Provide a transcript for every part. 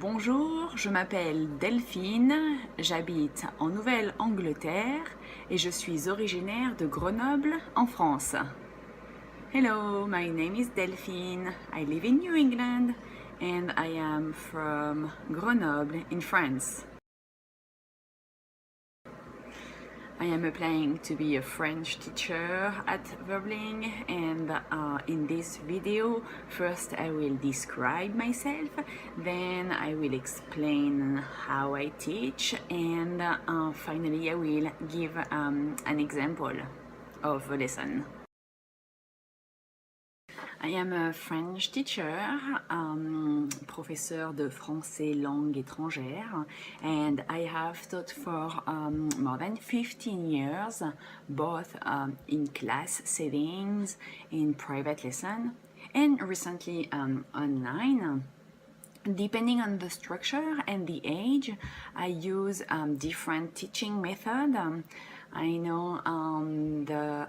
Bonjour, je m'appelle Delphine, j'habite en Nouvelle-Angleterre et je suis originaire de Grenoble en France. Hello, my name is Delphine, I live in New England and I am from Grenoble in France. I am applying to be a French teacher at Verbling, and in this video first I will describe myself, then I will explain how I teach, and finally I will give an example of a lesson. I am a French teacher, professeur de français langue étrangère, and I have taught for more than 15 years, both in class settings, in private lesson, and recently online. Depending on the structure and the age, I use different teaching methods. I know the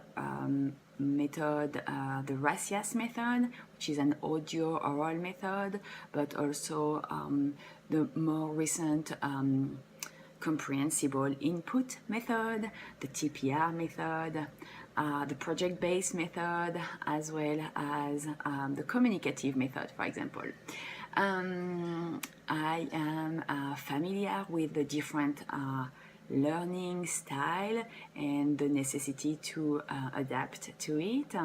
method, the RACIAS method, which is an audio oral method, but also the more recent comprehensible input method, the TPR method, the project-based method, as well as the communicative method, for example. I am familiar with the different learning style and the necessity to adapt to it.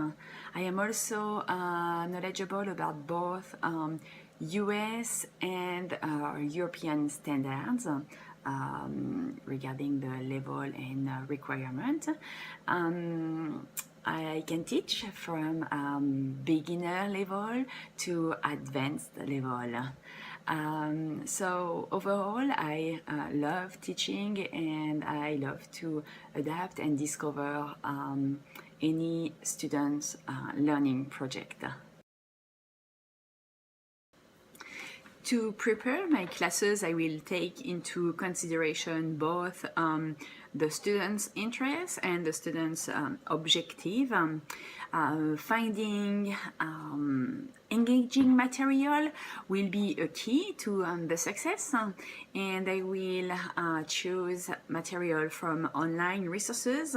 I am also knowledgeable about both US and European standards regarding the level and requirement. I can teach from beginner level to advanced level. So overall, I love teaching and I love to adapt and discover any student's learning project. To prepare my classes, I will take into consideration both the student's interest and the student's objective. Finding engaging material will be a key to the success, and I will choose material from online resources,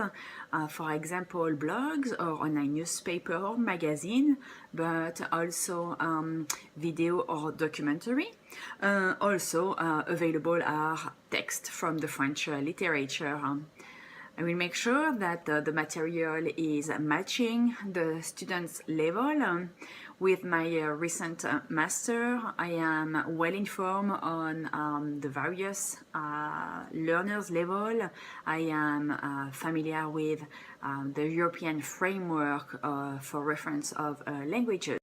for example blogs or online newspaper or magazine, but also video or documentary. Also available are texts from the French literature. I will make sure that the material is matching the student's level. With my recent master, I am well informed on the various learners' level. I am familiar with the European framework for reference of languages.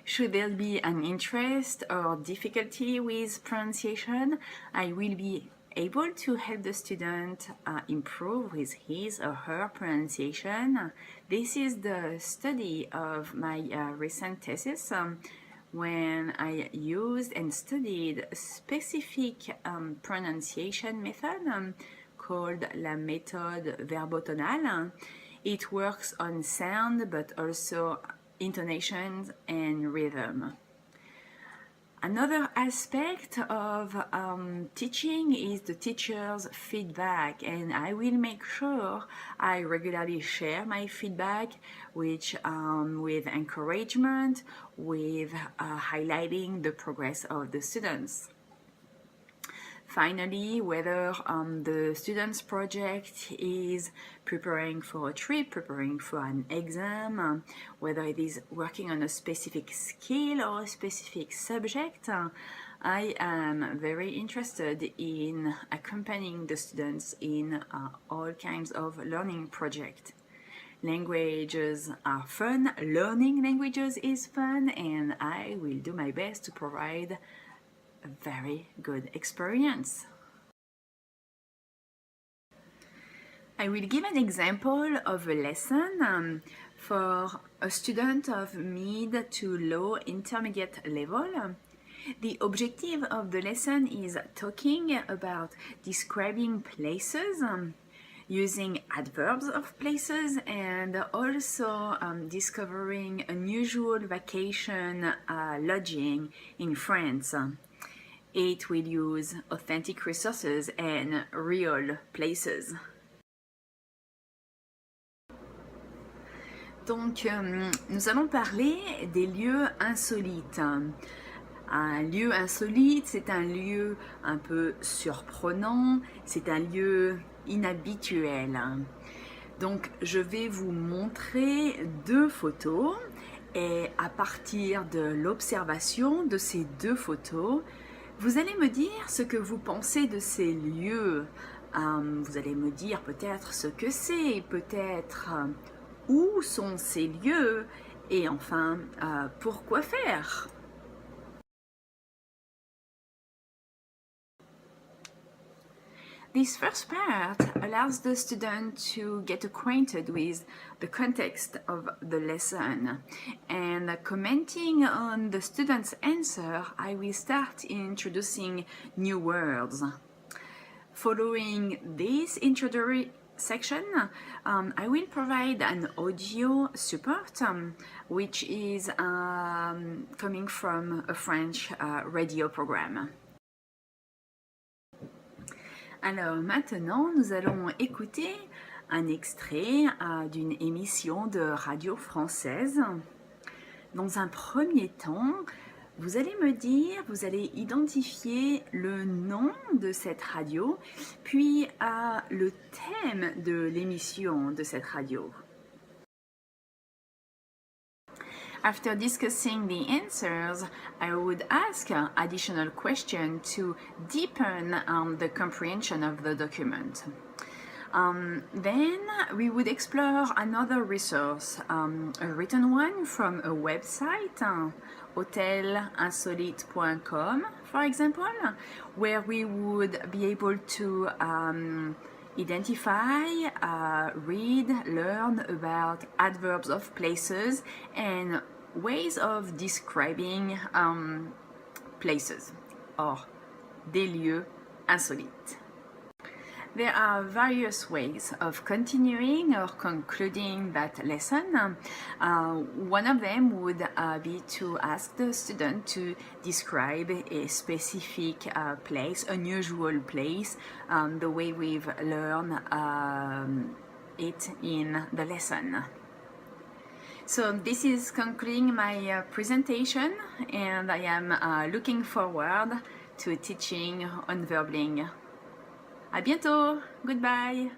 Should there be an interest or difficulty with pronunciation, I will be able to help the student improve with his or her pronunciation. This is the study of my recent thesis when I used and studied a specific pronunciation method called la méthode verbotonale. It works on sound but also intonations and rhythm. Another aspect of teaching is the teacher's feedback, and I will make sure I regularly share my feedback, which with encouragement, with highlighting the progress of the students. Finally, whether the student's project is preparing for a trip, preparing for an exam, whether it is working on a specific skill or a specific subject, I am very interested in accompanying the students in all kinds of learning projects. Languages are fun, learning languages is fun, and I will do my best to provide a very good experience. I will give an example of a lesson for a student of mid to low intermediate level. The objective of the lesson is talking about describing places, using adverbs of places, and also discovering unusual vacation lodging in France. It will use authentic resources and real places. Donc, nous allons parler des lieux insolites. Un lieu insolite, c'est un lieu un peu surprenant, c'est un lieu inhabituel. Donc, je vais vous montrer 2 photos et à partir de l'observation de ces 2 photos, vous allez me dire ce que vous pensez de ces lieux. Vous allez me dire peut-être ce que c'est, peut-être où sont ces lieux et enfin pourquoi faire. This first part allows the student to get acquainted with the context of the lesson, and commenting on the student's answer, I will start introducing new words. Following this introductory section, I will provide an audio support which is coming from a French radio program. Alors maintenant, nous allons écouter un extrait d'une émission de radio française. Dans un premier temps, vous allez me dire, vous allez identifier le nom de cette radio, puis le thème de l'émission de cette radio. After discussing the answers, I would ask additional questions to deepen the comprehension of the document. Then we would explore another resource, a written one from a website, hotelinsolite.com, for example, where we would be able to identify, read, learn about adverbs of places and ways of describing places or des lieux insolites. There are various ways of continuing or concluding that lesson. One of them would be to ask the student to describe a specific place, unusual place, the way we've learned it in the lesson. So this is concluding my presentation, and I am looking forward to teaching Unverbling. À bientôt. Goodbye.